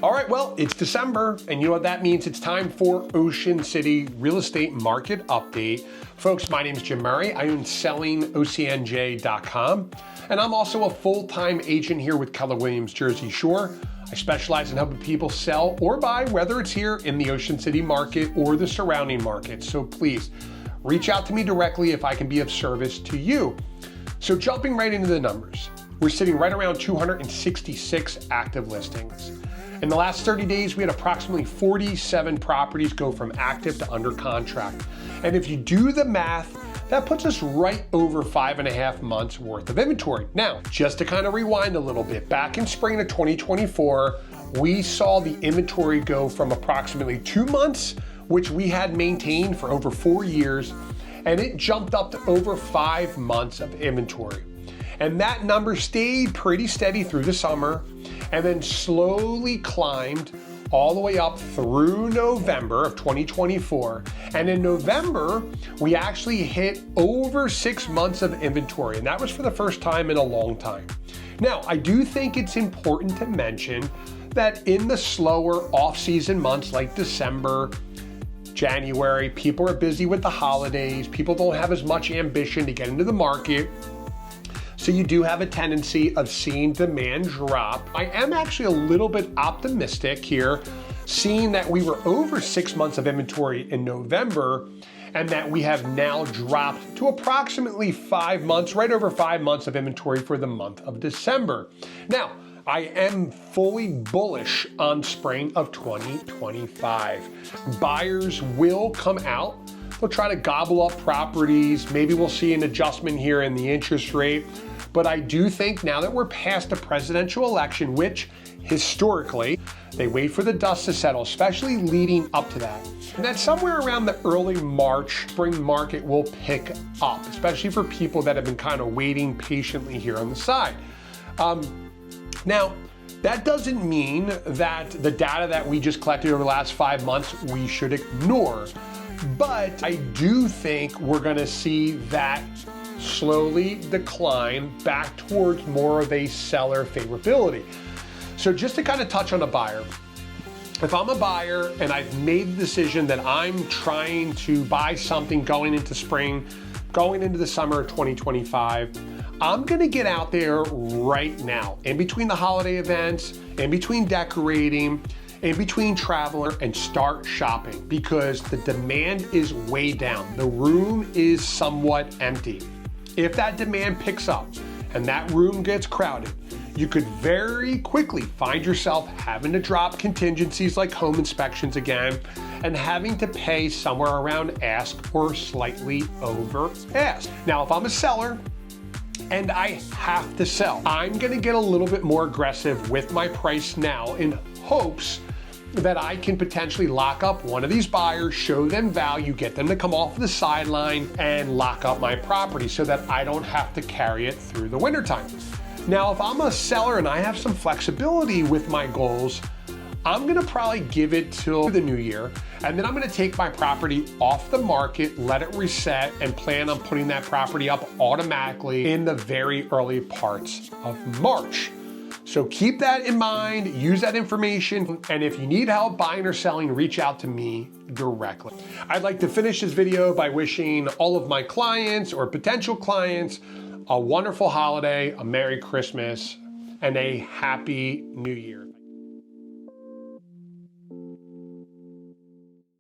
All right, well, it's December, and you know what that means? It's time for Ocean City Real Estate Market Update. Folks, my name is Jim Murray. I own sellingoceancitynj.com, and I'm also a full-time agent here with Keller Williams Jersey Shore. I specialize in helping people sell or buy, whether it's here in the Ocean City market or the surrounding markets. So please, reach out to me directly if I can be of service to you. So jumping right into the numbers, we're sitting right around 266 active listings. In the last 30 days, we had approximately 47 properties go from active to under contract. And if you do the math, that puts us right over 5.5 months worth of inventory. Now, just to kind of rewind a little bit, back in spring of 2024, we saw the inventory go from approximately 2 months, which we had maintained for over 4 years, and it jumped up to over 5 months of inventory. And that number stayed pretty steady through the summer and then slowly climbed all the way up through November of 2024. And in November, we actually hit over 6 months of inventory, and that was for the first time in a long time. Now, I do think it's important to mention that in the slower off-season months like December, January, people are busy with the holidays, people don't have as much ambition to get into the market. So you do have a tendency of seeing demand drop. I am actually a little bit optimistic here, seeing that we were over 6 months of inventory in November, and that we have now dropped to approximately 5 months, right over 5 months of inventory for the month of December. Now, I am fully bullish on spring of 2025. Buyers will come out. They'll try to gobble up properties. Maybe we'll see an adjustment here in the interest rate. But I do think now that we're past a presidential election, which historically, they wait for the dust to settle, especially leading up to that. And that somewhere around the early March, spring market will pick up, especially for people that have been kind of waiting patiently here on the side. Now, that doesn't mean that the data that we just collected over the last 5 months, we should ignore. But I do think we're gonna see that slowly decline back towards more of a seller favorability. So just to kind of touch on a buyer, if I'm a buyer and I've made the decision that I'm trying to buy something going into spring, going into the summer of 2025, I'm gonna get out there right now, in between the holiday events, in between decorating, in between traveler, and start shopping, because the demand is way down. The room is somewhat empty. If that demand picks up and that room gets crowded, you could very quickly find yourself having to drop contingencies like home inspections again and having to pay somewhere around ask or slightly over ask. Now, if I'm a seller and I have to sell, I'm gonna get a little bit more aggressive with my price now in hopes that I can potentially lock up one of these buyers, show them value, get them to come off the sideline and lock up my property so that I don't have to carry it through the wintertime. Now, if I'm a seller and I have some flexibility with my goals, I'm gonna probably give it till the new year, and then I'm gonna take my property off the market, let it reset, and plan on putting that property up automatically in the very early parts of March. So keep that in mind, use that information, and if you need help buying or selling, reach out to me directly. I'd like to finish this video by wishing all of my clients or potential clients a wonderful holiday, a Merry Christmas, and a Happy New Year.